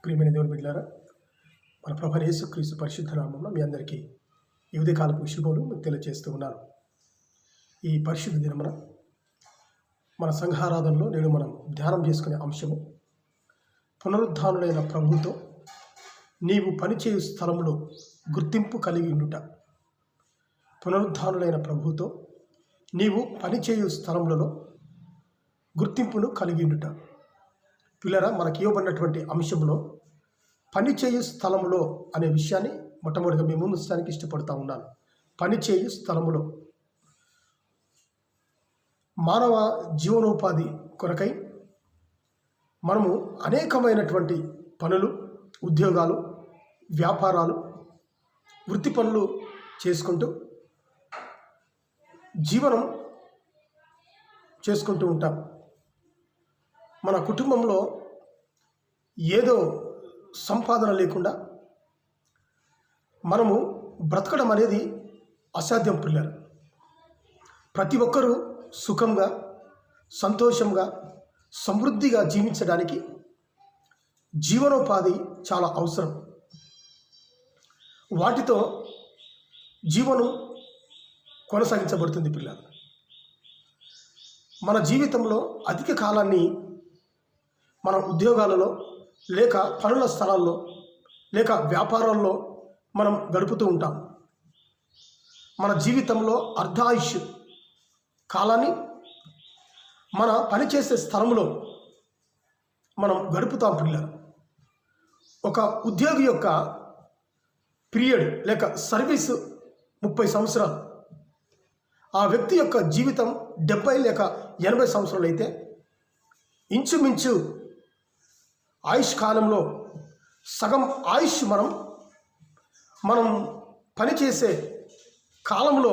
ప్రియమైన దేవుని బిడ్డలారా, మన ప్రభువైన యేసుక్రీస్తు పరిశుద్ధ నామములో మీ అందరికీ ఈ ఉదయకాలపు శుభములు మీకు తెలియజేస్తూ ఉన్నాను. ఈ పరిశుద్ధ దినమున మన సంఘారాధనలో నేడు మనం ధ్యానం చేసుకునే అంశము పునరుద్ధానుడైన ప్రభువుతో నీవు పనిచేయు స్థలంలో గుర్తింపు కలిగి ఉండుట. పునరుద్ధానుడైన ప్రభువుతో నీవు పనిచేయు స్థలములలో గుర్తింపును కలిగి ఉండుట. పిల్లరా, మనకి ఇవ్వబడినటువంటి అంశంలో పనిచేయు స్థలములో అనే విషయాన్ని మొట్టమొదటిగా మేము ఉంచడానికి ఇష్టపడుతూ ఉన్నాను. పనిచేయు స్థలములో మానవ జీవనోపాధి కొరకై మనము అనేకమైనటువంటి పనులు, ఉద్యోగాలు, వ్యాపారాలు, వృత్తి పనులు చేసుకుంటూ జీవనం చేసుకుంటూ ఉంటాం. మన కుటుంబంలో ఏదో సంపాదన లేకుండా మనము బ్రతకడం అనేది అసాధ్యం పిల్లలు. ప్రతి ఒక్కరూ సుఖంగా, సంతోషంగా, సమృద్ధిగా జీవించడానికి జీవనోపాధి చాలా అవసరం. వాటితో జీవనం కొనసాగించబడుతుంది పిల్లలు. మన జీవితంలో అధిక కాలాన్ని మన ఉద్యోగాలలో లేక పనుల స్థలాల్లో లేక వ్యాపారాల్లో మనం గడుపుతూ ఉంటాం. మన జీవితంలో అర్ధాయుష్ కాలాన్ని మన పనిచేసే స్థలంలో మనం గడుపుతాం పిల్లలు. ఒక ఉద్యోగి యొక్క పీరియడ్ లేక సర్వీసు 30 సంవత్సరాలు. ఆ వ్యక్తి యొక్క జీవితం 70 లేక 80 సంవత్సరాలు అయితే ఇంచుమించు ఆయుష్ కాలంలో సగం ఆయుష్ మనం పనిచేసే కాలంలో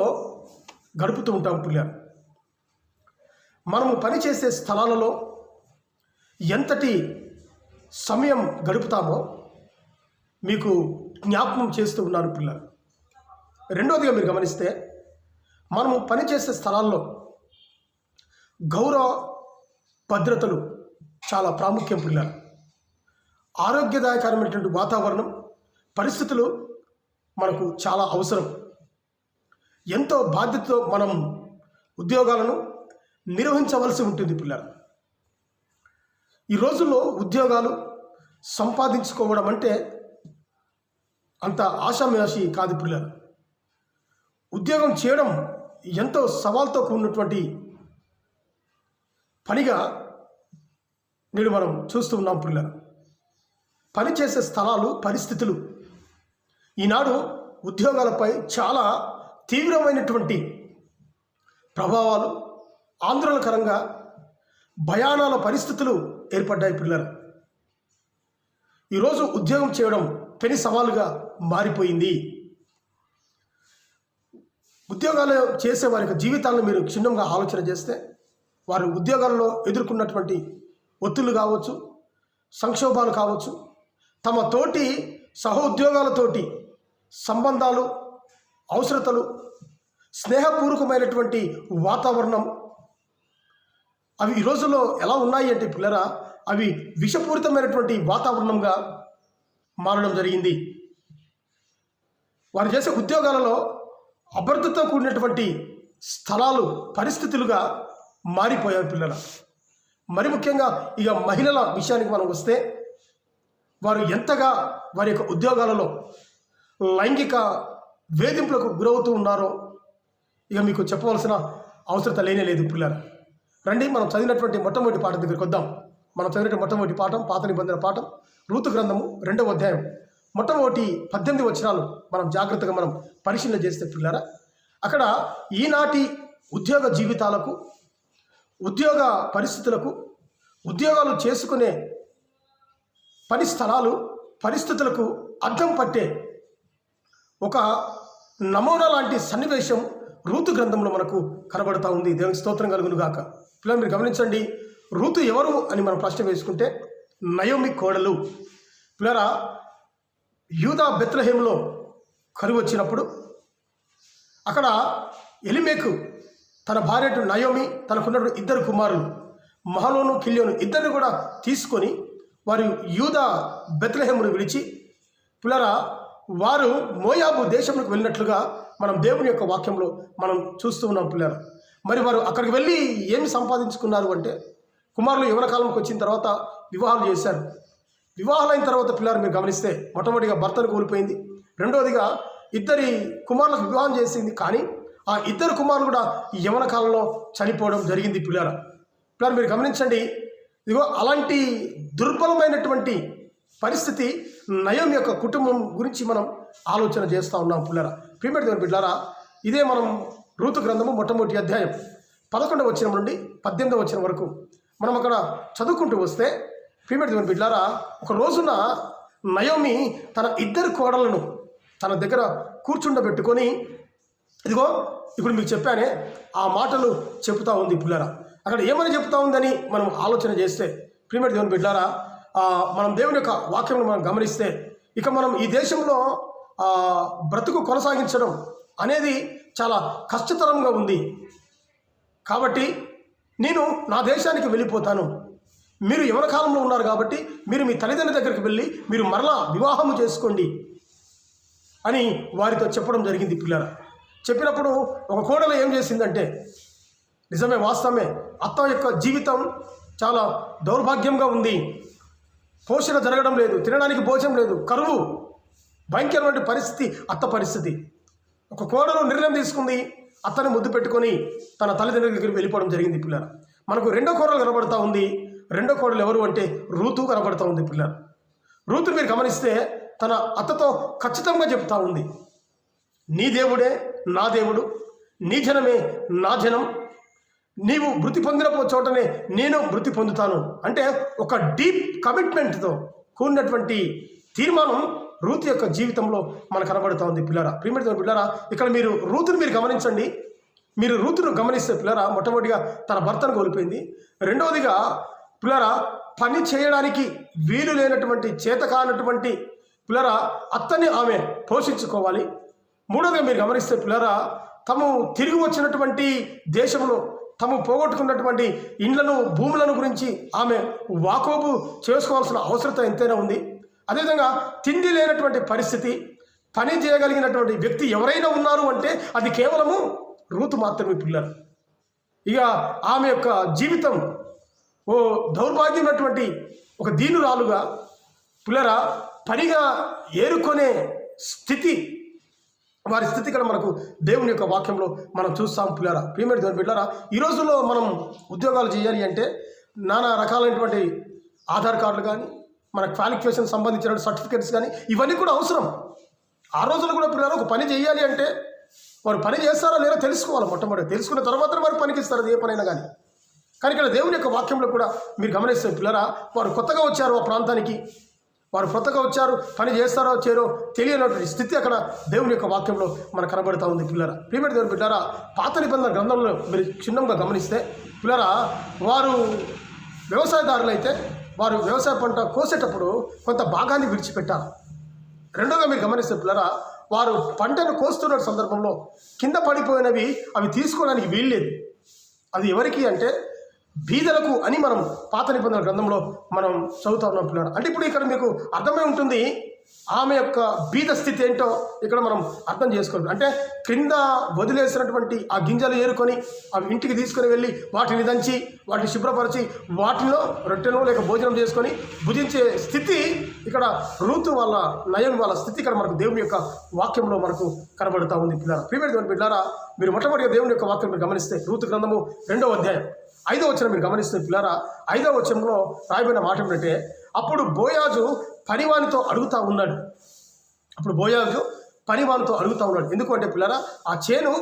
గడుపుతూ ఉంటాం పిల్లలు. మనము పనిచేసే స్థలాలలో ఎంతటి సమయం గడుపుతామో మీకు జ్ఞాపకం చేస్తూ ఉన్నాను పిల్లలు. రెండవదిగా మీరు గమనిస్తే మనము పనిచేసే స్థలాల్లో గౌరవ భద్రతలు చాలా ప్రాముఖ్యం పిల్లలు. ఆరోగ్యదాయకరమైనటువంటి వాతావరణం, పరిస్థితులు మనకు చాలా అవసరం. ఎంతో బాధ్యతతో మనం ఉద్యోగాలను నిర్వహించవలసి ఉంటుంది పిల్లలు. ఈ రోజుల్లో ఉద్యోగాలు సంపాదించుకోవడం అంటే అంత ఆషామాషి కాదు పిల్లలు. ఉద్యోగం చేయడం ఎంతో సవాల్తో కూడినటువంటి పనిగా నేడు మనం చూస్తూ ఉన్నాం పిల్లలు. పనిచేసే స్థలాలు, పరిస్థితులు ఈనాడు ఉద్యోగాలపై చాలా తీవ్రమైనటువంటి ప్రభావాలు, ఆందోళనకరంగా భయానక పరిస్థితులు ఏర్పడ్డాయి పిల్లలు. ఈరోజు ఉద్యోగం చేయడం పెను సవాలుగా మారిపోయింది. ఉద్యోగాలు చేసే వారి యొక్క జీవితాలను మీరు క్షుణ్ణంగా ఆలోచన చేస్తే వారు ఉద్యోగాల్లో ఎదుర్కొన్నటువంటి ఒత్తిళ్లు కావచ్చు, సంక్షోభాలు కావచ్చు, తమ తోటి సహోద్యోగాలతోటి సంబంధాలు, అవసరతలు, స్నేహపూర్వకమైనటువంటి వాతావరణం అవి ఈ రోజుల్లో ఎలా ఉన్నాయి అంటే పిల్లరా, అవి విషపూరితమైనటువంటి వాతావరణంగా మారడం జరిగింది. వారు చేసే ఉద్యోగాలలో అభద్రతతో కూడినటువంటి స్థలాలు, పరిస్థితులుగా మారిపోయారు పిల్లల. మరి ముఖ్యంగా ఇక మహిళల విషయానికి మనం వస్తే వారు ఎంతగా వారి యొక్క ఉద్యోగాలలో లైంగిక వేధింపులకు గురవుతూ ఉన్నారో ఇక మీకు చెప్పవలసిన అవసరం లేనే లేదు పిల్లలు. రండి, మనం చదివినటువంటి మొట్టమొదటి పాఠం దగ్గరికి వద్దాం. మనం చదివినటువంటి మొట్టమొదటి పాఠం పాత నిబంధన పాఠం రూతు గ్రంథము 2వ అధ్యాయం మొట్టమొదటి 18 వచనాలు మనం జాగ్రత్తగా మనం పరిశీలన చేస్తే పిల్లరా, అక్కడ ఈనాటి ఉద్యోగ జీవితాలకు, ఉద్యోగ పరిస్థితులకు, ఉద్యోగాలు చేసుకునే పని స్థలాలు, పరిస్థితులకు అర్థం పట్టే ఒక నమూనా లాంటి సన్నివేశం రూతు గ్రంథంలో మనకు కనబడుతూ ఉంది. దేవునికి స్తోత్రం కలుగును గాక. పిల్లలు మీరు గమనించండి, రూతు ఎవరు అని మనం ప్రశ్న వేసుకుంటే నయోమి కోడలు. పిల్లరా, యూదా బెత్లెహేములో కరువు వచ్చినప్పుడు అక్కడ ఎలిమెకు తన భార్య నయోమి, తనకున్నటువంటి 2 కుమారులు మహలోను, కిల్యోను ఇద్దరిని కూడా తీసుకొని వారు యూదా బెత్లెహేమును విడిచి పిల్లరా వారు మోయాబు దేశంలోకి వెళ్ళినట్లుగా మనం దేవుని యొక్క వాక్యంలో మనం చూస్తూ ఉన్నాం పిల్లరా. మరి వారు అక్కడికి వెళ్ళి ఏమి సంపాదించుకున్నారు అంటే, కుమారులు యవ్వన కాలంకి వచ్చిన తర్వాత వివాహాలు చేశారు. వివాహాలైన తర్వాత పిల్లలు మీరు గమనిస్తే మొట్టమొదటిగా భర్తను కోల్పోయింది, రెండవదిగా ఇద్దరి కుమారులకు వివాహం చేసింది. కానీ ఆ ఇద్దరు కుమారులు కూడా యవ్వన కాలంలో చనిపోవడం జరిగింది పిల్లరా. పిల్లలు మీరు గమనించండి, ఇదిగో అలాంటి దుర్బలమైనటువంటి పరిస్థితి నయోమి యొక్క కుటుంబం గురించి మనం ఆలోచన చేస్తూ ఉన్నాం పిల్లరా. ప్రియమైన దేవుని బిడ్డలారా, ఇదే మనం రూతు గ్రంథము మొట్టమొదటి అధ్యాయం 11వ వచనం నుండి 18వ వచనం వరకు మనం అక్కడ చదువుకుంటూ వస్తే, ప్రియమైన దేవుని బిడ్డలారా, ఒక రోజున నయోమి తన ఇద్దరు కోడలను తన దగ్గర కూర్చుండబెట్టుకొని, ఇదిగో ఇప్పుడు మీకు చెప్పానే ఆ మాటలు చెప్తా ఉంది పిల్లరా. అక్కడ ఏమని చెప్తా ఉందని మనం ఆలోచన చేస్తే, ప్రియమైన దేవుని బిడ్డలారా, మనం దేవుని యొక్క వాక్యం మనం గమనిస్తే, ఇక మనం ఈ దేశంలో బ్రతుకు కొనసాగించడం అనేది చాలా కష్టతరంగా ఉంది. కాబట్టి నేను నా దేశానికి వెళ్ళిపోతాను, మీరు యవ్వన కాలంలో ఉన్నారు కాబట్టి మీరు మీ తల్లిదండ్రుల దగ్గరికి వెళ్ళి మీరు మరలా వివాహము చేసుకోండి అని వారితో చెప్పడం జరిగింది పిల్లరా. చెప్పినప్పుడు ఒక కోడలు ఏం చేసిందంటే, నిజమే, వాస్తవమే, అత్త యొక్క జీవితం చాలా దౌర్భాగ్యంగా ఉంది, పోషణ జరగడం లేదు, తినడానికి భోజనం లేదు, కరువు, భయంకరమైన పరిస్థితి అత్త పరిస్థితి. ఒక కోడలు నిర్ణయం తీసుకుంది, అత్తని ముద్దు పెట్టుకొని తన తల్లిదండ్రుల దగ్గరికి వెళ్ళిపోవడం జరిగింది పిల్లలు. మనకు రెండో కోడలు కనబడతా ఉంది. రెండో కోడలు ఎవరు అంటే రూతు కనబడతా ఉంది పిల్లలు. రూతు మీరు గమనిస్తే తన అత్తతో ఖచ్చితంగా చెప్తా ఉంది, నీ దేవుడే నా దేవుడు, నీ జనమే నా జనం, నీవు మృతి పొందిన చోటనే నేను మృతి పొందుతాను అంటే ఒక డీప్ కమిట్మెంట్తో కూడినటువంటి తీర్మానం రూతు యొక్క జీవితంలో మనకు కనబడుతూ ఉంది పిల్లరా. ప్రియమైన పిల్లరా, ఇక్కడ మీరు రూతును మీరు గమనించండి. మీరు రూతును గమనిస్తే పిల్లరా, మొట్టమొదటిగా తన భర్తను కోల్పోయింది. రెండవదిగా పిల్లరా, పని చేయడానికి వీలు లేనటువంటి చేతకానటువంటి పిల్లరా అత్తని ఆమె పోషించుకోవాలి. మూడవదిగా మీరు గమనిస్తే పిల్లరా, తాము తిరిగి వచ్చినటువంటి దేశంలో తాము పోగొట్టుకున్నటువంటి ఇండ్లను భూములను గురించి ఆమె వాకోబు చేసుకోవాల్సిన అవసరత ఎంతైనా ఉంది. అదేవిధంగా తిండి లేనటువంటి పరిస్థితి, పని చేయగలిగినటువంటి వ్యక్తి ఎవరైనా ఉన్నారు అంటే అది కేవలము రూతు మాత్రమే పిల్లలు. ఇక ఆమె యొక్క జీవితం ఓ దౌర్భాగ్యమైనటువంటి ఒక దీనురాలుగా పిల్లరా పనిగా ఏరుకునే స్థితి, వారి స్థితి ఇక్కడ మనకు దేవుని యొక్క వాక్యంలో మనం చూస్తాం పిల్లరా. ప్రియమైన దేవుని బిడ్డలారా, ఈ రోజుల్లో మనం ఉద్యోగాలు చేయాలి అంటే నానా రకాలైనటువంటి ఆధార్ కార్డులు కానీ, మన క్వాలిఫికేషన్ సంబంధించిన సర్టిఫికేట్స్ కానీ ఇవన్నీ కూడా అవసరం. ఆ రోజుల్లో కూడా పిల్లలు ఒక పని చేయాలి అంటే వారు పని చేస్తారా లేదో తెలుసుకోవాలి. మొట్టమొదటి తెలుసుకున్న తర్వాత వారు పనికి ఇస్తారు, అది ఏ పనైనా కానీ. కానీ ఇక్కడ దేవుని యొక్క వాక్యంలో కూడా మీరు గమనిస్తే పిల్లరా, వారు కొత్తగా వచ్చారు ఆ ప్రాంతానికి, వారు కొత్తగా వచ్చారు, పని చేస్తారో చేరో తెలియనటువంటి స్థితి అక్కడ దేవుని యొక్క వాక్యంలో మనకు కనబడుతూ ఉంది పిల్లరా. ప్రియమైన దేవుని బిడ్డారా, పాత నిబంధన గ్రంథంలో మీరు క్షుణ్ణంగా గమనిస్తే పిల్లరా, వారు వ్యవసాయదారులు అయితే వారు వ్యవసాయ పంట కోసేటప్పుడు కొంత భాగాన్ని విడిచిపెట్టారు. రెండోగా మీరు గమనిస్తే పిల్లరా, వారు పంటను కోస్తున్న సందర్భంలో కింద పడిపోయినవి అవి తీసుకోవడానికి వీల్లేదు. అది ఎవరికి అంటే బీదలకు అని మనం పాత నిబంధన గ్రంథంలో మనం చదువుతా ఉన్నాం పిల్లలు. అంటే ఇప్పుడు ఇక్కడ మీకు అర్థమై ఉంటుంది ఆమె యొక్క బీద స్థితి ఏంటో ఇక్కడ మనం అర్థం చేసుకోవాలి. అంటే క్రింద వదిలేసినటువంటి ఆ గింజలు ఏరుకొని అవి ఇంటికి తీసుకొని వెళ్ళి వాటిని దంచి వాటిని శుభ్రపరిచి వాటిలో రొట్టెను లేక భోజనం చేసుకొని భుజించే స్థితి ఇక్కడ రూతు వాళ్ళ నయం వాళ్ళ స్థితి ఇక్కడ మనకు దేవుని యొక్క వాక్యంలో మనకు కనబడుతూ ఉంది పిల్లలు. ప్రియమైన దేవుని బిడ్డలారా, మీరు మొట్టమొదటిగా దేవుని యొక్క వాక్యం మీరు గమనిస్తే రూతు గ్రంథము 2వ అధ్యాయం 5వ వచనం మీరు గమనిస్తే పిల్లరా, 5వ వచనంలో రాయబడిన మాట ఏంటంటే, అప్పుడు బోయాజు పనివానితో అడుగుతూ ఉన్నాడు. ఎందుకంటే పిల్లరా, ఆ చేను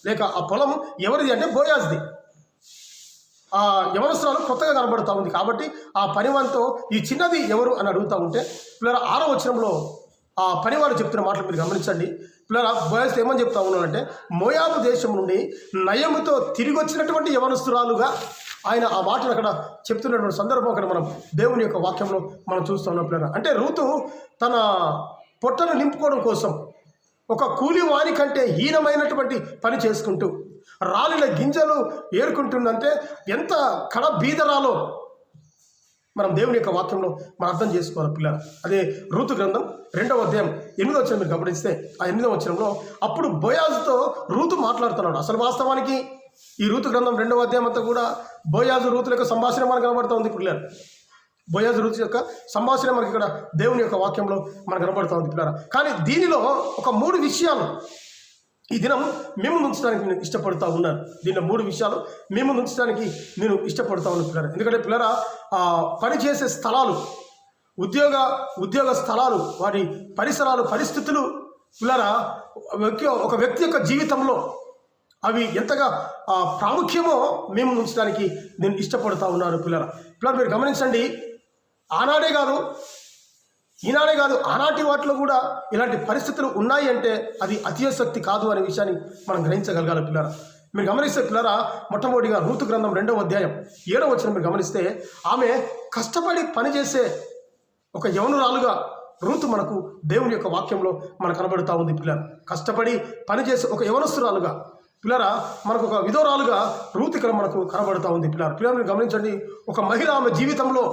లేక ఆ పొలం ఎవరిది అంటే బోయాజ్ది. ఆ యవనస్తురాలు కొత్తగా కనబడుతూ ఉంది కాబట్టి ఆ పనివానితో ఈ చిన్నది ఎవరు అని అడుగుతూ ఉంటే పిల్లరా, 6వ వచనంలో ఆ పనివారు చెప్తున్న మాటలు మీరు గమనించండి. పిల్లరా, బోయాజ్ ఏమని చెప్తా ఉన్నాడంటే, మోయాబు దేశం నుండి నయముతో తిరిగి వచ్చినటువంటి యవనస్తురాలుగా ఆయన ఆ మాటలు అక్కడ చెప్తున్నటువంటి సందర్భం అక్కడ మనం దేవుని యొక్క వాక్యంలో మనం చూస్తూ ఉన్నాం పిల్లరా. అంటే రూతు తన పొట్టను నింపుకోవడం కోసం ఒక కూలి వారి కంటే హీనమైనటువంటి పని చేసుకుంటూ రాలిన గింజలు ఏరుకుంటుందంటే ఎంత కడ బీదరాలో మనం దేవుని యొక్క వాక్యంలో మనం అర్థం చేసుకోవాలి పిల్లలు. అదే రూతు గ్రంథం 2వ అధ్యాయం 8వ వచనం మీరు గమనిస్తే, ఆ 8వ వచనంలో అప్పుడు బోయాజుతో రూతు మాట్లాడుతున్నాడు. అసలు వాస్తవానికి ఈ రూతు గ్రంథం 2వ అధ్యాయం అంతా కూడా బోయాజు రూతుల యొక్క సంభాషణ మనకు కనబడుతూ ఉంది పిల్లలు. బోయాజు రూతు యొక్క సంభాషణ మనకి ఇక్కడ దేవుని యొక్క వాక్యంలో మనకు కనబడుతూ ఉంది పిల్లలు. కానీ దీనిలో ఒక 3 విషయాలు ఈ దినం మేము ఉంచడానికి నేను ఇష్టపడుతూ ఉన్నాను. దీనిలో 3 విషయాలు మేము ఉంచడానికి నేను ఇష్టపడుతూ ఉన్నాను పిల్లరా. ఎందుకంటే పిల్లరా, పనిచేసే స్థలాలు, ఉద్యోగ స్థలాలు, వాటి పరిసరాలు, పరిస్థితులు పిల్లరా, ఒక వ్యక్తి యొక్క జీవితంలో అవి ఎంతగా ప్రాముఖ్యమో మేము ఉంచడానికి నేను ఇష్టపడుతూ ఉన్నాను పిల్లరా. పిల్లలు మీరు గమనించండి, ఆనాడే కాదు ఈనాడే కాదు, ఆనాటి వాటిలో కూడా ఇలాంటి పరిస్థితులు ఉన్నాయి అంటే అది అతిశక్తి కాదు అనే విషయాన్ని మనం గ్రహించగలగాలి పిల్లరా. మీరు గమనిస్తే పిల్లరా, మొట్టమొదటిగా రూతు గ్రంథం 2వ అధ్యాయం 7వ వచనం మీరు గమనిస్తే, ఆమె కష్టపడి పనిచేసే ఒక యవనురాలుగా రూతు మనకు దేవుని యొక్క వాక్యంలో మనకు కనబడుతూ ఉంది పిల్లరా. కష్టపడి పనిచేసే ఒక యవనస్తురాలుగా పిల్లరా, మనకు ఒక విధవరాలుగా రూతు ఇక్కడ మనకు కనబడుతూ ఉంది పిల్లరా. పిల్లలు మీరు గమనించండి, ఒక మహిళ ఆమె జీవితంలో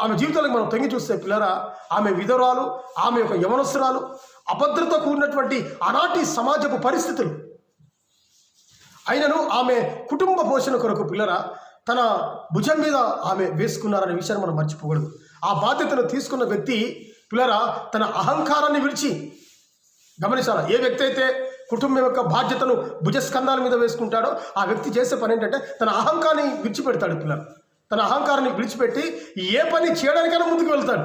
ఆమె జీవితానికి మనం తొంగి చూస్తే పిల్లరా, ఆమె విధవరాలు, ఆమె యొక్క యవనస్తురాలు, అభద్రత కూడినటువంటి ఆనాటి సమాజపు పరిస్థితులు అయినను ఆమె కుటుంబ పోషణ కొరకు పిల్లరా తన భుజం మీద ఆమె వేసుకున్నారనే విషయాన్ని మనం మర్చిపోకూడదు. ఆ బాధ్యతను తీసుకున్న వ్యక్తి పిల్లరా తన అహంకారాన్ని విడిచి, గమనించాలా, ఏ వ్యక్తి అయితే కుటుంబం యొక్క బాధ్యతను భుజస్కంధాల మీద వేసుకుంటాడో ఆ వ్యక్తి చేసే పని ఏంటంటే తన అహంకారాన్ని విడిచిపెడతాడు పిల్లలు. తన అహంకారాన్ని విడిచిపెట్టి ఏ పని చేయడానికైనా ముందుకు వెళ్తాడు.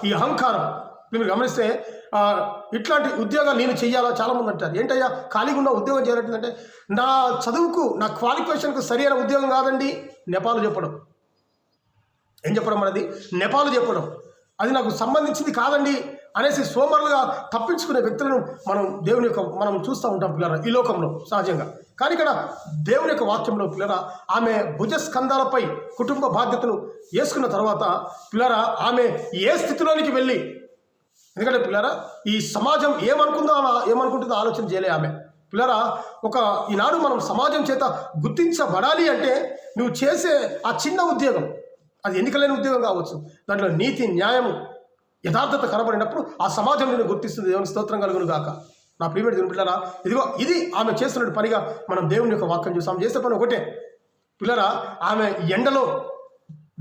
ఈ అహంకారం మీరు గమనిస్తే, ఇట్లాంటి ఉద్యోగాలు నేను చెయ్యాలా చాలామంది అంటారు. ఏంటయ్యా ఖాళీగా ఉన్న ఉద్యోగం చేయాలంటే, నా చదువుకు, నా క్వాలిఫికేషన్కు సరైన ఉద్యోగం కాదండి, నెపాలు చెప్పడం. ఏం చెప్పడం అనేది? నెపాలు చెప్పడం. అది నాకు సంబంధించింది కాదండి అనేసి సోమరులుగా తప్పించుకునే వ్యక్తులను మనం చూస్తూ ఉంటాం పిల్లరా ఈ లోకంలో సహజంగా. కానీ ఇక్కడ దేవుని యొక్క వాక్యంలో పిల్లరా, ఆమె భుజస్కంధాలపై కుటుంబ బాధ్యతను వేసుకున్న తర్వాత పిల్లరా, ఆమె ఏ స్థితిలోనికి వెళ్ళి, ఎందుకంటే పిల్లరా ఈ సమాజం ఏమనుకుంటుందో ఆలోచన చేయలే ఆమె. పిల్లరా, ఈనాడు మనం సమాజం చేత గుర్తించబడాలి అంటే నువ్వు చేసే ఆ చిన్న ఉద్యోగం, అది ఎన్నికలేని ఉద్యోగం కావచ్చు, దాంట్లో నీతి, న్యాయము, యథార్థత కనబడినప్పుడు ఆ సమాజం నేను గుర్తిస్తుంది. దేవుని స్తోత్రం కలుగును గాక. నా ప్రియమైన దేవుని పిల్లరా, ఇది ఆమె చేస్తున్న పనిగా మనం దేవుని యొక్క వాక్యం చూసాం. ఆమె చేసే పని ఒకటే పిల్లరా, ఆమె ఎండలో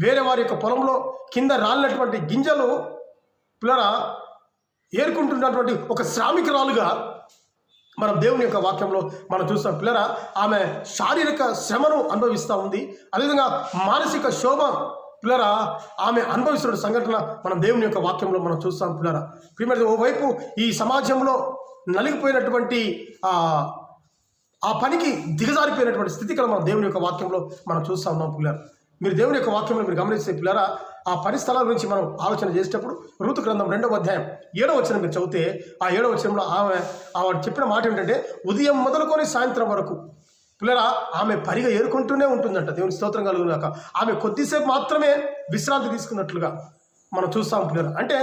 వేరే వారి యొక్క పొలంలో కింద రాలినటువంటి గింజలు పిల్లరా ఏరుకుంటున్నటువంటి ఒక శ్రామికురాలుగా మనం దేవుని యొక్క వాక్యంలో మనం చూస్తాం పిల్లరా. ఆమె శారీరక శ్రమను అనుభవిస్తూ ఉంది, అదేవిధంగా మానసిక శోభ పిల్లరా ఆమె అనుభవిస్తున్న సంఘటన మనం దేవుని యొక్క వాక్యంలో మనం చూస్తాం పిల్లరా. ప్రియమైన ఓవైపు ఈ సమాజంలో నలిగిపోయినటువంటి ఆ పనికి దిగజారిపోయినటువంటి స్థితికలు మనం దేవుని యొక్క వాక్యంలో మనం చూస్తూ ఉన్నాం పిల్లరా. మీరు దేవుని యొక్క వాక్యంలో మీరు గమనిస్తే పిల్లరా, ఆ పని స్థలాల గురించి మనం ఆలోచన చేసేటప్పుడు రూతు గ్రంథం 2వ అధ్యాయం 7వ వచనం మీరు చదివితే, ఆ 7వ వచనంలో ఆమె చెప్పిన మాట ఏంటంటే, ఉదయం మొదలుకొని సాయంత్రం వరకు పిల్లరా ఆమె పరిగా ఏరుకుంటూనే ఉంటుందంట. దేవుని స్తోత్రం కలుగుగాక. ఆమె కొద్దిసేపు మాత్రమే విశ్రాంతి తీసుకున్నట్లుగా మనం చూస్తాం పిల్లరా. అంటే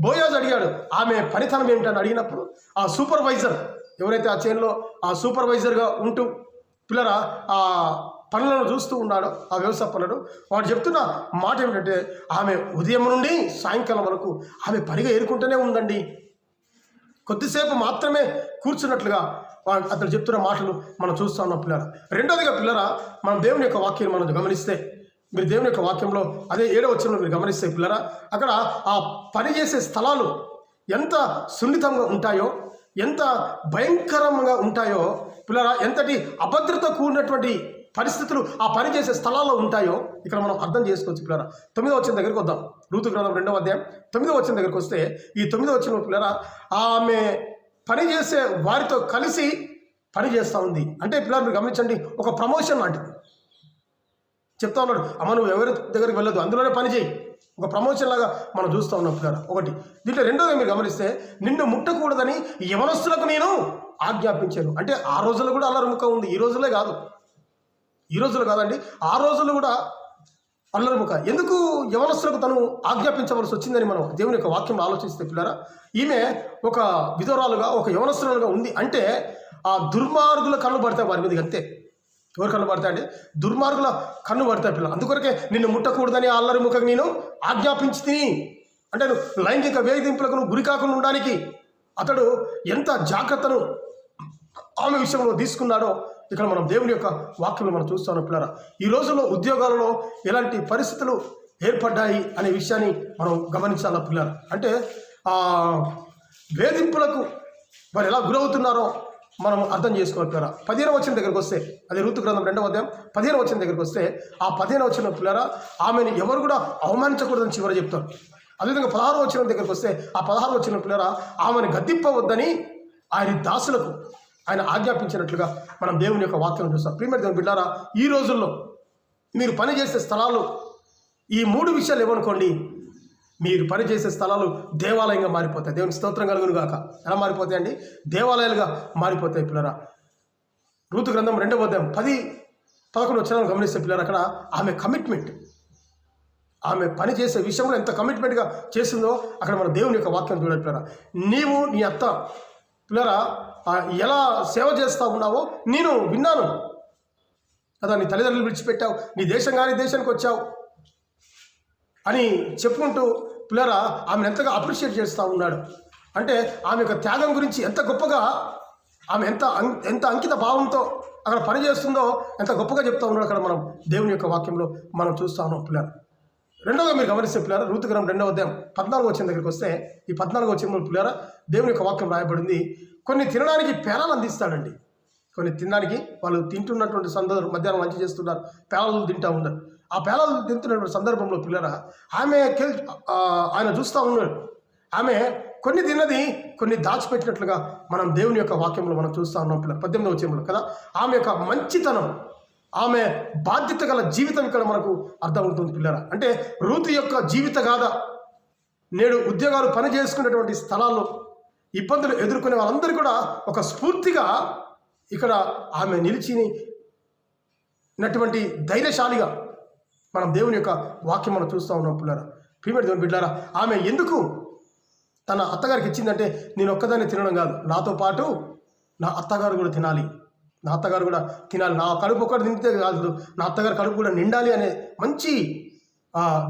బోయాజు అడిగాడు ఆమె పనితనం ఏమిటని అడిగినప్పుడు, ఆ సూపర్వైజర్ ఎవరైతే ఆ చైన్లో ఆ సూపర్వైజర్గా ఉంటూ పిల్లరా ఆ పనులను చూస్తూ ఉన్నాడో, ఆ వ్యవసాయ పనులు, వాడు చెప్తున్న మాట ఏమిటంటే, ఆమె ఉదయం నుండి సాయంకాలం వరకు ఆమె పరిగా ఏరుకుంటూనే ఉందండి, కొద్దిసేపు మాత్రమే కూర్చున్నట్లుగా అతను చెప్తున్న మాటలు మనం చూస్తూ ఉన్నాం పిల్లరా. రెండోదిగా పిల్లరా, మనం దేవుని యొక్క వాక్యాన్ని మనం గమనిస్తే, మీరు దేవుని యొక్క వాక్యంలో అదే 7వ వచనంలో మీరు గమనిస్తే పిల్లరా, అక్కడ ఆ పనిచేసే స్థలాలు ఎంత సున్నితంగా ఉంటాయో, ఎంత భయంకరంగా ఉంటాయో పిల్లరా, ఎంతటి అభద్రత కూడినటువంటి పరిస్థితులు ఆ పనిచేసే స్థలాల్లో ఉంటాయో ఇక్కడ మనం అర్థం చేసుకోవచ్చు పిల్లరా. 9వ వచనం దగ్గరికి వద్దాం. రూతు గ్రంథం 2వ అధ్యాయం 9వ వచనం దగ్గరికి వస్తే, ఈ 9వ వచనం పిల్లరా ఆమె పనిచేసే వారితో కలిసి పని చేస్తూ ఉంది. అంటే పిల్లలు మీరు గమనించండి, ఒక ప్రమోషన్ లాంటిది చెప్తా ఉన్నాడు. అమ్మ నువ్వు ఎవరి దగ్గరికి వెళ్ళదు, అందులోనే పని చేయి, ఒక ప్రమోషన్ లాగా మనం చూస్తూ ఉన్నాం పిల్లరా. ఒకటి దీంట్లో రెండోది మీరు గమనిస్తే, నిన్ను ముట్టకూడదని యవనస్తులకు నేను ఆజ్ఞాపించాను. అంటే ఆ రోజుల్లో కూడా అల్లరిముఖ ఉంది, ఈ రోజులే కాదు, ఈ రోజులు కాదండి, ఆ రోజుల్లో కూడా అల్లరిముఖ. ఎందుకు యవనస్తులకు తను ఆజ్ఞాపించవలసి వచ్చిందని మనం దేవుని యొక్క వాక్యంలో ఆలోచిస్తే పిల్లరా, ఈమె ఒక విధవరాలుగా, ఒక యవనస్తురాలుగా ఉంది అంటే ఆ దుర్మార్గుల కళ్ళు పడతాయి వారి మీదకి, అంతే. ఎవరు కన్ను పడతాయండి? దుర్మార్గుల కన్ను పడతాయి పిల్లలు. అందుకొరకే నిన్ను ముట్టకూడదని అల్లరి ముఖం నేను ఆజ్ఞాపించి తిని అంటే లైంగిక వేధింపులకు గురి కాకుండా ఉండడానికి అతడు ఎంత జాగ్రత్తను ఆమె విషయంలో తీసుకున్నాడో ఇక్కడ మనం దేవుని యొక్క వాక్యంలో మనం చూస్తాం పిల్లరా. ఈ రోజుల్లో ఉద్యోగాలలో ఎలాంటి పరిస్థితులు ఏర్పడ్డాయి అనే విషయాన్ని మనం గమనించాల పిల్లరా. అంటే వేధింపులకు వారు ఎలా గురవుతున్నారో మనం అర్థం చేసుకోవాలి పిల్లరా. 15వ వచనం దగ్గరికి వస్తే, అది రూతు గ్రంథం 2వ అధ్యాయం 15వ వచనం దగ్గరికి వస్తే, ఆ 15వ వచనం పిల్లరా ఆమెను ఎవరు కూడా అవమానించకూడదని చివరి చెప్తారు. అదేవిధంగా 16వ వచనం దగ్గరికి వస్తే, ఆ 16వ వచనం పిల్లరా ఆమెను గద్దింపవద్దని ఆయన దాసులకు ఆయన ఆజ్ఞాపించినట్లుగా మనం దేవుని యొక్క వాక్యం చూస్తాం. ప్రియమైన దేవుని బిడ్డారా, ఈ రోజుల్లో మీరు పనిచేసే స్థలాలు ఈ 3 విషయాలు ఏమనుకోండి, మీరు పనిచేసే స్థలాలు దేవాలయంగా మారిపోతాయి. దేవునికి స్తోత్రం కలుగును గాక. ఎలా మారిపోతాయండి? దేవాలయాలుగా మారిపోతాయి పిల్లరా. రూతు గ్రంథం 2వ అధ్యాయం 10-11 వచనాలను గమనిస్తే పిల్లరా, అక్కడ ఆమె కమిట్మెంట్, ఆమె పని చేసే విషయంలో ఎంత కమిట్మెంట్గా చేసిందో అక్కడ మన దేవుని యొక్క వాక్యం చూడాలి పిల్లరా. నీవు నీ అత్త పిల్లరా ఎలా సేవ చేస్తూ ఉన్నావో నేను విన్నాను కదా. నీ తల్లిదండ్రులు విడిచిపెట్టావు, నీ దేశం కానీ దేశానికి వచ్చావు అని చెప్పుకుంటూ పిల్లరా ఆమెను ఎంతగా అప్రిషియేట్ చేస్తూ ఉన్నాడు. అంటే ఆమె యొక్క త్యాగం గురించి ఎంత గొప్పగా, ఆమె ఎంత అంకిత భావంతో అక్కడ పని చేస్తుందో ఎంత గొప్పగా చెప్తూ ఉన్నాడు అక్కడ మనం దేవుని యొక్క వాక్యంలో మనం చూస్తూ ఉన్నాం పిల్లలు. రెండవగా మీరు గమనిస్తే పిల్లరా, రూతు గ్రంథం 2వ అధ్యాయం 14వ వచనం దగ్గరికి వస్తే, ఈ 14వ వచనంలో పిల్లరా దేవుని యొక్క వాక్యం రాయబడింది. కొన్ని తినడానికి పేలాలు అందిస్తాడండి. కొన్ని తినడానికి వాళ్ళు తింటున్నటువంటి సందర్భం, మధ్యాహ్నం లంచ్ చేస్తున్నారు, పేలాలు తింటూ ఉన్నారు. ఆ పేలాలు తింటున్నటువంటి సందర్భంలో పిల్లరా ఆయన చూస్తూ ఉన్నాడు. ఆమె కొన్ని తిన్నది కొన్ని దాచిపెట్టినట్లుగా మనం దేవుని యొక్క వాక్యంలో మనం చూస్తూ ఉన్నాం పిల్లలు. 18వ వచనంలో కదా ఆమె యొక్క మంచితనం, ఆమె బాధ్యత గల జీవితం ఇక్కడ మనకు అర్థమవుతుంది పిల్లరా. అంటే రూతు యొక్క జీవిత గాథ నేడు ఉద్యోగాలు పని చేసుకునేటువంటి స్థలాల్లో ఇబ్బందులు ఎదుర్కొనే వాళ్ళందరూ కూడా ఒక స్ఫూర్తిగా ఇక్కడ ఆమె నిలిచినటువంటి ధైర్యశాలిగా మనం దేవుని యొక్క వాక్యం మనం చూస్తూ ఉన్నాం పిల్లరా. ప్రియమైన దేవుని బిడ్డలారా, ఆమె ఎందుకు తన అత్తగారికి ఇచ్చిందంటే, నేను ఒక్కదాన్ని తినడం కాదు, నాతో పాటు నా అత్తగారు కూడా తినాలి, నా అత్తగారు కూడా తినాలి, నా కడుపు ఒక్కటి తింటే కాదు, నా అత్తగారు కడుపు కూడా నిండాలి అనే మంచి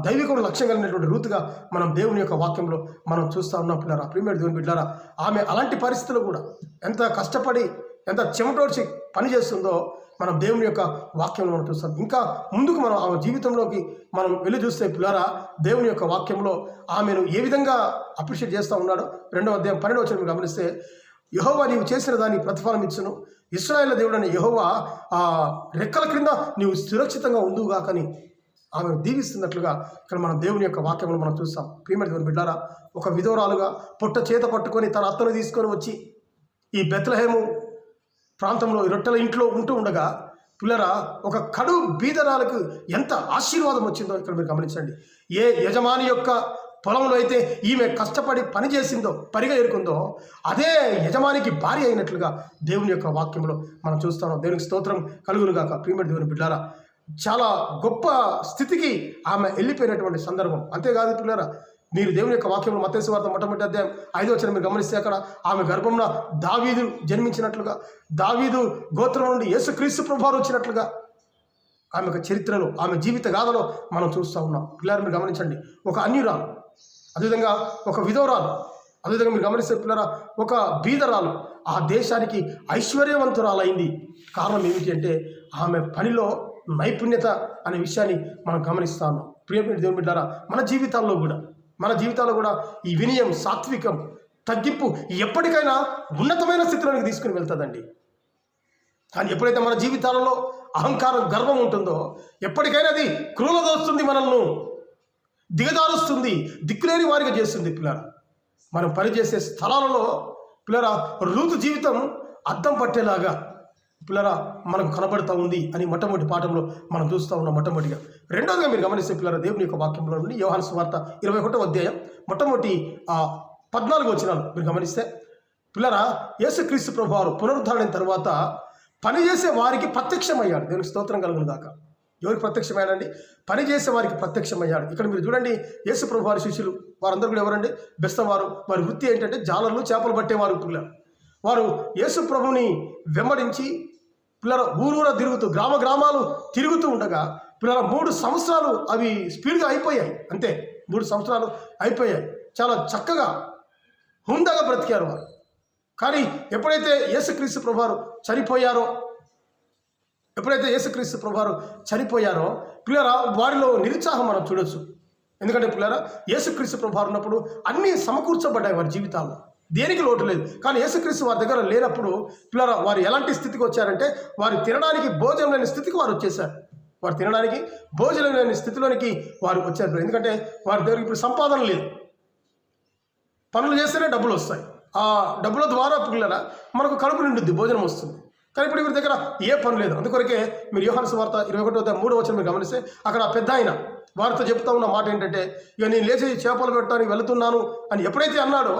దైవిక లక్ష్యం కలిగినటువంటి రూతుగా మనం దేవుని యొక్క వాక్యంలో మనం చూస్తూ ఉన్నాం పిల్లరా. ప్రియమైన దేవుని బిడ్డలారా, ఆమె అలాంటి పరిస్థితుల్లో కూడా ఎంత కష్టపడి ఎంత చెమటోడ్చి పని చేస్తుందో మనం దేవుని యొక్క వాక్యంలో మనం చూస్తాం. ఇంకా ముందుకు మనం ఆమె జీవితంలోకి మనం వెళ్ళి చూస్తే పిల్లరా, దేవుని యొక్క వాక్యంలో ఆమెను ఏ విధంగా అప్రిషియేట్ చేస్తూ ఉన్నాడో 2వ అధ్యాయం 12వ వచనం గమనిస్తే, యెహోవా నీవు చేసిన దానికి ప్రతిఫలం ఇచ్చును, ఇశ్రాయేలు దేవుడైన యెహోవా రెక్కల క్రింద నీవు సురక్షితంగా ఉండుగాకని ఆమెను దీవిస్తున్నట్లుగా ఇక్కడ మనం దేవుని యొక్క వాక్యంలో మనం చూస్తాం. ప్రియమైన దేవుని బిడ్డారా, ఒక విధవరాలుగా పొట్ట చేత పట్టుకొని తన అత్తను తీసుకొని వచ్చి ఈ బెత్లెహేము ప్రాంతంలో రొట్టెల ఇంట్లో ఉంటూ ఉండగా పిల్లరా ఒక కడు బీదరాలకు ఎంత ఆశీర్వాదం వచ్చిందో ఇక్కడ మీరు గమనించండి. ఏ యజమాని యొక్క పొలంలో అయితే ఈమె కష్టపడి పని చేసిందో, పరిగా ఏరుకుందో, అదే యజమానికి భార్య అయినట్లుగా దేవుని యొక్క వాక్యంలో మనం చూస్తాం. దేవునికి స్తోత్రం కలుగునుగాక. ప్రియమైన దేవుని బిడ్డారా, చాలా గొప్ప స్థితికి ఆమె వెళ్ళిపోయినటువంటి సందర్భం. అంతేకాదు పిల్లరా, మీరు దేవుని యొక్క వాక్యంలో మత్తయి సువార్త మొట్టమొదటి అధ్యాయం 5వ వచనం మీరు గమనిస్తే అక్కడ ఆమె గర్భంలో దావీదు జన్మించినట్లుగా, దావీదు గోత్రం నుండి యేసుక్రీస్తు ప్రభువారు వచ్చినట్లుగా ఆమె యొక్క చరిత్రలో, ఆమె జీవిత గాథలో మనం చూస్తూ ఉన్నాం. పిల్లలు మీరు గమనించండి, ఒక అన్యురాలు, అదేవిధంగా ఒక విధవరాలు, అదేవిధంగా మీరు గమనిస్తే పిల్లరా ఒక బీదరాలు ఆ దేశానికి ఐశ్వర్యవంతురాలైంది. కారణం ఏమిటి అంటే ఆమె పనిలో నైపుణ్యత అనే విషయాన్ని మనం గమనిస్తా ఉన్నాం. ప్రియమైన దేవుని బిడ్డారా, మన జీవితాల్లో కూడా ఈ వినయం, సాత్వికం, తగ్గింపు ఎప్పటికైనా ఉన్నతమైన స్థితిలోకి తీసుకుని వెళ్తుందండి. కానీ ఎప్పుడైతే మన జీవితాలలో అహంకారం, గర్వం ఉంటుందో ఎప్పటికైనా అది క్రూరదోస్తుంది, మనల్ని దిగదారుస్తుంది, దిక్కులేని వారిగా చేస్తుంది. పిల్లరా, మనం పనిచేసే స్థలాలలో పిల్లరా రూతు జీవితం అద్దం పట్టేలాగా పిల్లరా మనకు కనబడుతూ ఉంది అని మొట్టమొదటి పాఠంలో మనం చూస్తూ ఉన్నాం. మొట్టమొదటిగా. రెండోదిగా మీరు గమనిస్తే పిల్లరా దేవుని యొక్క వాక్యంలో నుండి యోహాను సువార్త 21వ అధ్యాయం మొట్టమొదటి 14 వచనాలు మీరు గమనిస్తే పిల్లరా యేసుక్రీస్తు ప్రభువారు పునరుద్ధరణ తర్వాత పనిచేసే వారికి ప్రత్యక్షమయ్యాడు. దేవునికి స్తోత్రం కలుగును గాక. ఎవరికి ప్రత్యక్షమయ్యాడండి? పనిచేసే వారికి ప్రత్యక్షమయ్యాడు. ఇక్కడ మీరు చూడండి, యేసు ప్రభువారి శిష్యులు వారందరూ కూడా ఎవరండి? బెస్తవారు. వారి వృత్తి ఏంటంటే జాలర్లు, చేపలు పట్టేవారు. పిల్లలు వారు యేసు ప్రభుని వెంబడించి పిల్లల ఊరూర తిరుగుతూ గ్రామాలు తిరుగుతూ ఉండగా పిల్లల 3 సంవత్సరాలు అవి స్పీడ్గా అయిపోయాయి. అంతే, 3 సంవత్సరాలు అయిపోయాయి. చాలా చక్కగా హుందాగా బ్రతికారు వారు. కానీ ఎప్పుడైతే యేసుక్రీస్తు ప్రభువారు చనిపోయారో పిల్లల వారిలో నిరుత్సాహం మనం చూడొచ్చు. ఎందుకంటే పిల్లల యేసుక్రీస్తు ప్రభువారు ఉన్నప్పుడు అన్నీ సమకూర్చబడ్డాయి వారి జీవితాల్లో, దేనికి లోటు లేదు. కానీ యేసుక్రీస్తు వారి దగ్గర లేనప్పుడు పిల్లల వారు ఎలాంటి స్థితికి వచ్చారంటే వారు తినడానికి భోజనం లేని స్థితికి వారు వచ్చేసారు. వారు తినడానికి భోజనం లేని స్థితిలోనికి వారు వచ్చారు. ఎందుకంటే వారి దగ్గర ఇప్పుడు సంపాదన లేదు. పనులు చేస్తేనే డబ్బులు వస్తాయి. ఆ డబ్బుల ద్వారా పిల్లల మనకు కడుపు నిండుద్ది, భోజనం వస్తుంది. కానీ ఇప్పుడు వీరి దగ్గర ఏ పని లేదు. అందుకొరకే మీరు యోహాను సువార్త 21:3 మీరు గమనిస్తే అక్కడ పెద్ద ఆయన వారితో చెప్తా ఉన్న మాట ఏంటంటే, ఇక నేను లేచి చేపలు పెట్టడానికి వెళుతున్నాను అని ఎప్పుడైతే అన్నాడో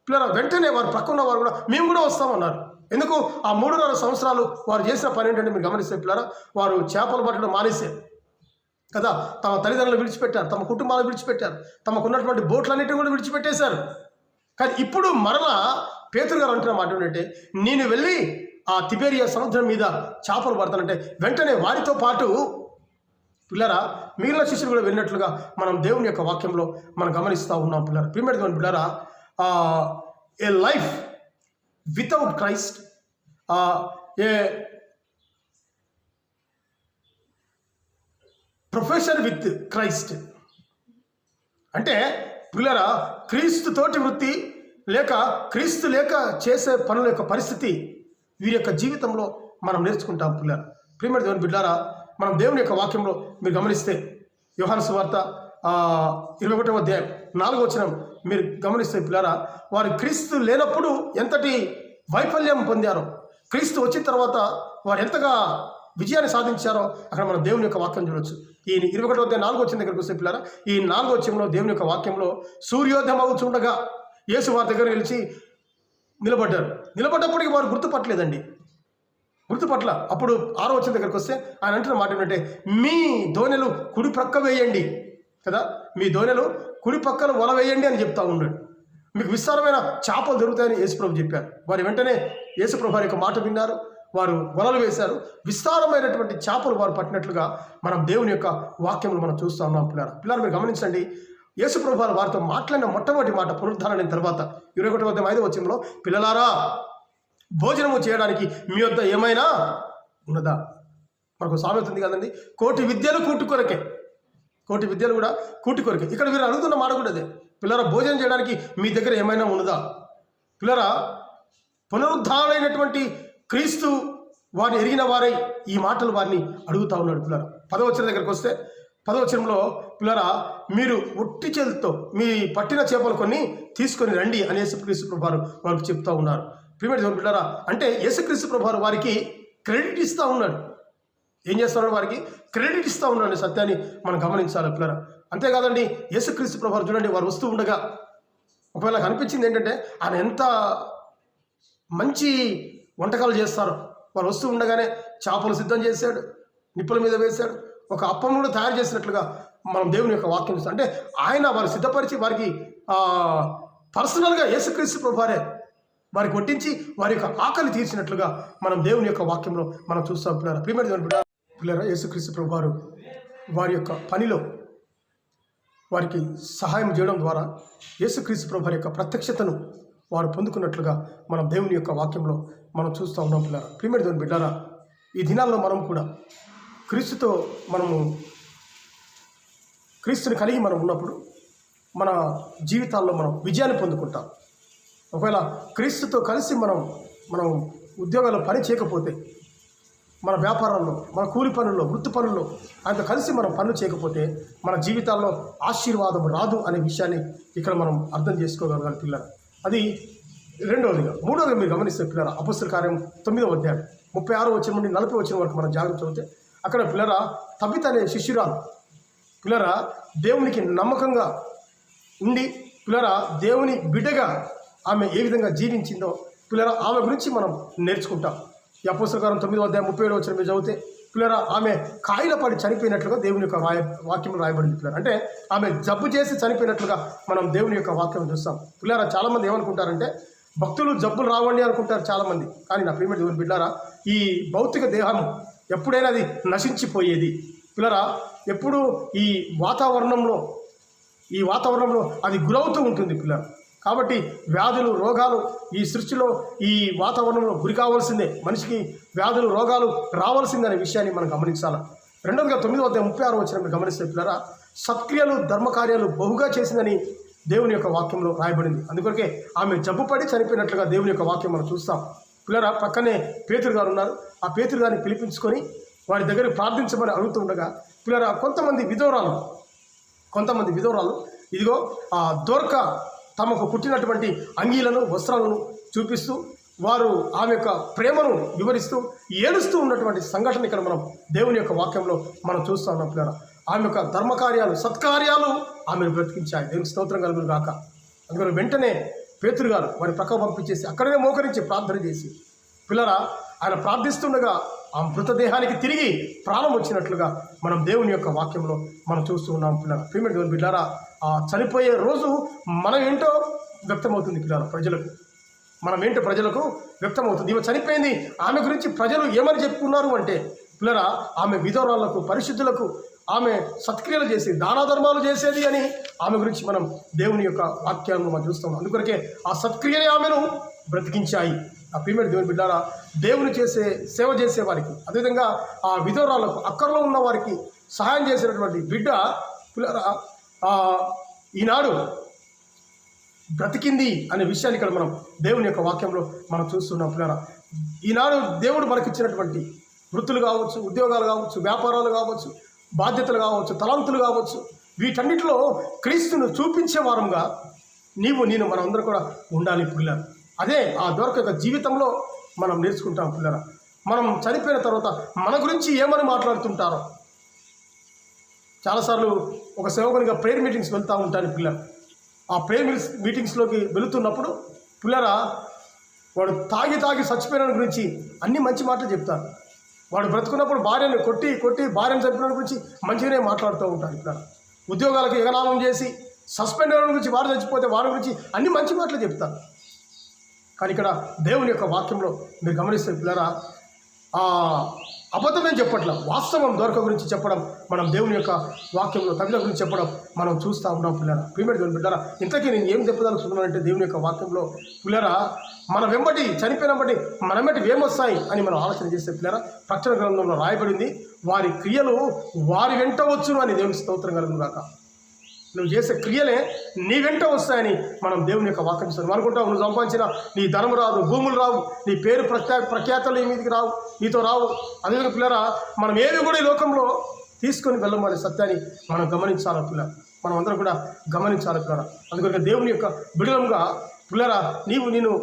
పిల్లల వెంటనే వారు పక్కన వారు కూడా మేము కూడా వస్తామన్నారు. ఎందుకు? ఆ 3.5 సంవత్సరాలు వారు చేసిన పని ఏంటంటే మీరు గమనిస్తే పిల్లల వారు చేపలు పట్టడం మానేశారు కదా, తమ తల్లిదండ్రులు విడిచిపెట్టారు, తమ కుటుంబాలు విడిచిపెట్టారు, తమకున్నటువంటి బోట్లన్నిటిని కూడా విడిచిపెట్టేశారు. కానీ ఇప్పుడు మరలా పేతురు గారు అంటున్న మాట ఏంటంటే, నేను వెళ్ళి ఆ తిబేరియా సముద్రం మీద చేపలు పడతానంటే వెంటనే వారితో పాటు పిల్లరా మిగిలిన శిష్యులు కూడా వెళ్ళినట్లుగా మనం దేవుని యొక్క వాక్యంలో మనం గమనిస్తూ ఉన్నాం. ప్రియమైన దేవుని పిల్లరా, a life without Christ, a profession with Christ అంటే పిల్లరా క్రీస్తు తోటి వృత్తి లేక క్రీస్తు లేక చేసే పనుల యొక్క పరిస్థితి వీరి యొక్క జీవితంలో మనం నేర్చుకుంటాం. ప్రియమైన దేవుని బిడ్డారా, మనం దేవుని యొక్క వాక్యంలో మీరు గమనిస్తే యోహాను సువార్త 21:4 మీరు గమనిస్తే పిల్లారా, వారు క్రీస్తు లేనప్పుడు ఎంతటి వైఫల్యం పొందారో, క్రీస్తు వచ్చిన తర్వాత వారు ఎంతగా విజయాన్ని సాధించారో అక్కడ మనం దేవుని యొక్క వాక్యం చూడవచ్చు. ఈ 21:4 దగ్గరకు వస్తే పిల్లారా, ఈ 4 దేవుని యొక్క వాక్యంలో సూర్యోదయం అవుతుండగా యేసు వారి దగ్గర నిలిచి నిలబడ్డారు. నిలబడ్డప్పటికీ వారు గుర్తుపట్ల. అప్పుడు 6 దగ్గరకు వస్తే ఆయన అంటున్న మాట ఏంటంటే, మీ దోణెలు కుడి ప్రక్క వేయండి కదా, మీ దోణెలు కుడి పక్కన వల వేయండి అని చెప్తా ఉన్నాడు. మీకు విస్తారమైన చేపలు దొరుకుతాయని యేసుప్రభు చెప్పారు. వారి వెంటనే యేసుప్రభు వారి యొక్క మాట విన్నారు, వారు వలలు వేశారు. విస్తారమైనటువంటి చేపలు వారు పట్టినట్లుగా మనం దేవుని యొక్క వాక్యములు మనం చూస్తూ ఉన్నాం. పిల్లలు మీరు గమనించండి, యేసుప్రభు వారితో మాట్లాడిన మొట్టమొదటి మాట పునరుద్ధరణ తర్వాత 21:5 పిల్లలారా, భోజనము చేయడానికి మీ వద్ద ఏమైనా ఉన్నదా? మనకు సామెత ఉంది కదండి, 1,000,000 విద్యలు కూటి కొరకే. 1,000,000 విద్యలు కూడా కూటి కొరకే. ఇక్కడ మీరు అడుగుతున్న మాట కూడా అదే, పిల్లరా భోజనం చేయడానికి మీ దగ్గర ఏమైనా ఉన్నదా? పిల్లరా పునరుద్ధారుడైనటువంటి క్రీస్తు వారిని ఎరిగిన వారై ఈ మాటలు వారిని అడుగుతూ ఉన్నాడు. పిల్లరా 10వ దగ్గరకు వస్తే 10వ పిల్లరా, మీరు ఒట్టి చేతులతో మీ పట్టిన చేపలు కొన్ని తీసుకొని రండి అని యేసుక్రీస్తు ప్రభువారు వారికి చెప్తూ ఉన్నారు. ప్రియమైన దేవుని బిడ్డలారా, అంటే యేసుక్రీస్తు ప్రభువారు వారికి క్రెడిట్ ఇస్తూ ఉన్నాడు. ఏం చేస్తున్నాడు? వారికి క్రెడిట్ ఇస్తూ ఉన్నాడు. సత్యాన్ని మనం గమనించాలి పిల్లరా. అంతేకాదండి, యేసుక్రీస్తు ప్రభువారు చూడండి, వారు వస్తూ ఉండగా ఒకవేళ అనిపించింది ఏంటంటే ఆయన ఎంత మంచి వంటకాలు చేస్తారో. వారు వస్తూ ఉండగానే చేపలు సిద్ధం చేశాడు, నిప్పుల మీద వేశాడు, ఒక అప్పం కూడా తయారు చేసినట్లుగా మనం దేవుని యొక్క వాక్యం చూస్తాం. అంటే ఆయన వారు సిద్ధపరిచి వారికి పర్సనల్గా యేసుక్రీస్తు ప్రభువారే వారికి వడ్డించి వారి యొక్క ఆకలి తీర్చినట్లుగా మనం దేవుని యొక్క వాక్యంలో మనం చూస్తాం. ప్రియమైన దేవుని పిల్లరా, యేసుక్రీస్తు ప్రభువారు వారి యొక్క పనిలో వారికి సహాయం చేయడం ద్వారా యేసుక్రీస్తు ప్రభువారి యొక్క ప్రత్యక్షతను వారు పొందుకున్నట్లుగా మనం దేవుని యొక్క వాక్యంలో మనం చూస్తూ ఉన్నాం. ప్రియమైన దేవుని బిడ్డారా, ఈ దినాల్లో మనం కూడా క్రీస్తుని కలిగి మనం ఉన్నప్పుడు మన జీవితాల్లో మనం విజయాన్ని పొందుకుంటాం. ఒకవేళ క్రీస్తుతో కలిసి మనం ఉద్యోగాల్లో పని చేయకపోతే, మన వ్యాపారాల్లో, మన కూలి పనుల్లో, వృత్తి పనుల్లో ఆయనతో కలిసి మనం పనులు చేయకపోతే మన జీవితాల్లో ఆశీర్వాదం రాదు అనే విషయాన్ని ఇక్కడ మనం అర్థం చేసుకోగలగాలి పిల్లలు. అది రెండవదిగా. మూడవదిగా మీరు గమనిస్తే పిల్లరా, అపొస్తలుల కార్యం 9వ అధ్యాయం 36 నుండి 40 వరకు మనం జాగ్రత్త చదివితే అక్కడ పిల్లరా తబిత అనే శిష్యురాలు పిల్లరా దేవునికి నమ్మకంగా ఉండి పిల్లరా దేవుని బిడ్డగా ఆమె ఏ విధంగా జీవించిందో పిల్లరా ఆమె గురించి మనం నేర్చుకుంటాం. ఈ అపొస్తలుల కార్యం 9వ అధ్యాయం 37 మీరు చదివితే పిల్లరా ఆమె కాయిల పడి చనిపోయినట్లుగా దేవుని యొక్క వాక్యం రాయబడింది. పిల్లలు అంటే ఆమె జబ్బు చేసి చనిపోయినట్లుగా మనం దేవుని యొక్క వాక్యం చూస్తాం. పిల్లరా చాలామంది ఏమనుకుంటారంటే భక్తులు జబ్బులు రావండి అనుకుంటారు చాలామంది. కానీ నా ప్రియమైన దేవుని బిడ్డారా, ఈ భౌతిక దేహం ఎప్పుడైనా అది నశించిపోయేది పిల్లరా. ఎప్పుడు ఈ వాతావరణంలో అది గురవుతూ ఉంటుంది పిల్లలు. కాబట్టి వ్యాధులు రోగాలు ఈ సృష్టిలో ఈ వాతావరణంలో గురి కావాల్సిందే. మనిషికి వ్యాధులు రోగాలు రావాల్సిందనే విషయాన్ని మనం గమనించాలి. రెండవదిగా 9:36 మీరు గమనిస్తే పిల్లరా, సత్క్రియలు ధర్మకార్యాలు బహుగా చేసిందని దేవుని యొక్క వాక్యంలో రాయబడింది. అందుకొరకే ఆమె జబ్బుపడి చనిపోయినట్లుగా దేవుని యొక్క వాక్యం మనం చూస్తాం పిల్లరా. పక్కనే పేతురు గారు ఉన్నారు. ఆ పేతురు గారిని పిలిపించుకొని వారి దగ్గర ప్రార్థించమని అడుగుతుండగా పిల్లరా, కొంతమంది విధవరాలు ఇదిగో దోర్క తమకు కుట్టినటువంటి అంగీలను వస్త్రాలను చూపిస్తూ వారు ఆమె యొక్క ప్రేమను వివరిస్తూ ఏడుస్తూ ఉన్నటువంటి సంఘటన ఇక్కడ మనం దేవుని యొక్క వాక్యంలో మనం చూస్తూ ఉన్నాం పిల్లరా. ఆమె యొక్క ధర్మకార్యాలు సత్కార్యాలు ఆమెను బ్రతికించాయి. దేవుని స్తోత్రం కలుగును గాక. అందుకని వెంటనే పేతురు గారు వారి ప్రక్క పంపించేసి అక్కడనే మోకరించి ప్రార్థన చేసి పిల్లరా, ఆయన ప్రార్థిస్తుండగా ఆ మృతదేహానికి తిరిగి ప్రాణం వచ్చినట్లుగా మనం దేవుని యొక్క వాక్యంలో మనం చూస్తూ ఉన్నాం పిల్లరా. ప్రియమైన దేవుని బిడ్డారా, ఆ చనిపోయే రోజు మనం ఏంటో వ్యక్తమవుతుంది పిల్లరా. ప్రజలకు వ్యక్తమవుతుంది. ఈమె చనిపోయింది, ఆమె గురించి ప్రజలు ఏమని చెప్పుకున్నారు అంటే పిల్లరా, ఆమె విధవరాళ్లకు పరిశుద్ధులకు ఆమె సత్క్రియలు చేసి దానాధర్మాలు చేసేది అని ఆమె గురించి మనం దేవుని యొక్క వాక్యాలను మనం చూస్తాం. అందుకొరకే ఆ సత్క్రియని ఆమెను బ్రతికించాయి. ఆ ప్రియమైన దేవుని బిడ్డారా, దేవుని సేవ చేసే వారికి, అదేవిధంగా ఆ విధవరాళ్లకు అక్కర్లో ఉన్న వారికి సహాయం చేసినటువంటి బిడ్డ పిల్లరా ఈనాడు బ్రతికింది అనే విషయాన్ని ఇక్కడ మనం దేవుని యొక్క వాక్యంలో మనం చూస్తున్నాం పిల్లరా. ఈనాడు దేవుడు మనకిచ్చినటువంటి వృత్తులు కావచ్చు, ఉద్యోగాలు కావచ్చు, వ్యాపారాలు కావచ్చు, బాధ్యతలు కావచ్చు, తలాంతులు కావచ్చు, వీటన్నిటిలో క్రీస్తును చూపించే వారంగా నేను మనందరూ కూడా ఉండాలి పిల్లలు. అదే ఆ దొరక జీవితంలో మనం నేర్చుకుంటాం పిల్లరా. మనం చనిపోయిన తర్వాత మన గురించి ఏమని మాట్లాడుతుంటారో చాలాసార్లు ఒక సేవకునిగా ప్రేయర్ మీటింగ్స్ వెళ్తూ ఉంటాను పిల్లలు. ఆ ప్రేయర్ మీటింగ్స్లోకి వెళుతున్నప్పుడు పిల్లరా, వాడు తాగి చచ్చిపోయిన గురించి అన్ని మంచి మాటలు చెప్తారు. వాడు బ్రతుకున్నప్పుడు భార్యను కొట్టి భార్యను చంపిన గురించి మంచిగానే మాట్లాడుతూ ఉంటారు పిల్లలు. ఉద్యోగాలకు ఎగనామం చేసి సస్పెండ్ అయిన గురించి వాడు చచ్చిపోతే వాడి గురించి అన్ని మంచి మాటలు చెప్తారు. కానీ ఇక్కడ దేవుని యొక్క వాక్యంలో మీరు గమనిస్తే పిల్లరా, అబద్ధమేం చెప్పట్ల, వాస్తవం దొరక గురించి చెప్పడం మనం దేవుని యొక్క వాక్యంలో కవిత గురించి చెప్పడం మనం చూస్తూ ఉన్నాం పిల్లరా. ప్రియమైన దేవుని బిడ్డరా, ఇంతకీ నేను ఏం చెప్పదలుచుకున్నానంటే దేవుని యొక్క వాక్యంలో పిల్లరా, మన వెంబడి చనిపోయిన బట్టి మన వెంబడి ఏమొస్తాయి అని మనం ఆలోచన చేస్తే పిల్లరా, ప్రకటన గ్రంథంలో రాయబడింది, వారి క్రియలు వారి వెంట వచ్చును అని దేవుని స్తోత్రం కలుగును గాక. నువ్వు చేసే క్రియలే నీ వెంట వస్తాయని మనం దేవుని యొక్క వాక్యం ఇస్తాను. అనుకుంటావు నువ్వు సంపాదించిన నీ ధనము రాదు, భూములు రావు, నీ పేరు ప్రఖ్యాతలు నీ మీదకి రావు, నీతో రావు. అదేవిధంగా పిల్లరా, మనం ఏవి కూడా ఈ లోకంలో తీసుకొని వెళ్ళమనే సత్యాన్ని మనం గమనించాలి పిల్లలు. మనం అందరం కూడా గమనించాలి పిల్లరా. అందుకని దేవుని యొక్క బిడలంగా పిల్లరా, నేను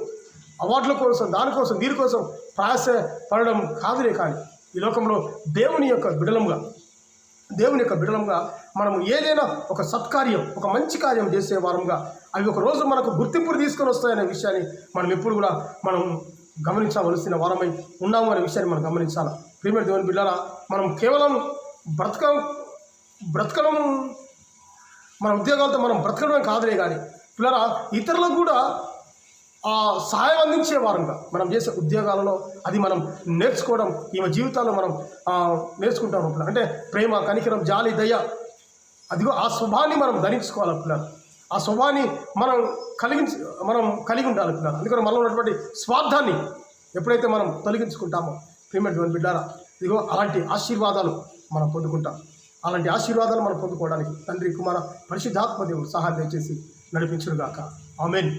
అవార్డుల కోసం దానికోసం దీనికోసం ప్రయాస పడడం కాదులే. కానీ ఈ లోకంలో దేవుని యొక్క బిడలంగా మనము ఏదైనా ఒక సత్కార్యం, ఒక మంచి కార్యం చేసే వారంగా అవి ఒక రోజు మనకు గుర్తింపును తీసుకొని వస్తాయనే విషయాన్ని మనం ఎప్పుడు కూడా మనం గమనించవలసిన వారమై ఉన్నాము అనే విషయాన్ని మనం గమనించాలి. ప్రియమైన దేవుని బిడ్డలారా, మనం కేవలం బ్రతకడం మన ఉద్యోగాలతో మనం బ్రతకడమే కాదులే. కానీ పిల్లరా, ఇతరులకు కూడా సహాయం అందించే వారంగా మనం చేసే ఉద్యోగాలలో అది మనం నేర్చుకోవడం, ఈమె జీవితాల్లో మనం నేర్చుకుంటాం. అంటే ప్రేమ, కనికరం, జాలి, దయ, అదిగో ఆ స్వభావాన్ని మనం ధరించుకోవాలి పిల్లలు. ఆ స్వభావాన్ని మనం కలిగి ఉండాలి పిల్లలు. అందుకని మనలో ఉన్నటువంటి స్వార్థాన్ని ఎప్పుడైతే మనం తొలగించుకుంటామో ప్రియమైన దేవుని బిడ్డలారా, ఇదిగో అలాంటి ఆశీర్వాదాలు మనం పొందుకుంటాం. అలాంటి ఆశీర్వాదాలు మనం పొందుకోవడానికి తండ్రి, కుమార, పరిశుద్ధాత్మ దేవుడు సహాయం దయచేసి నడిపించుగాక. ఆమేన్.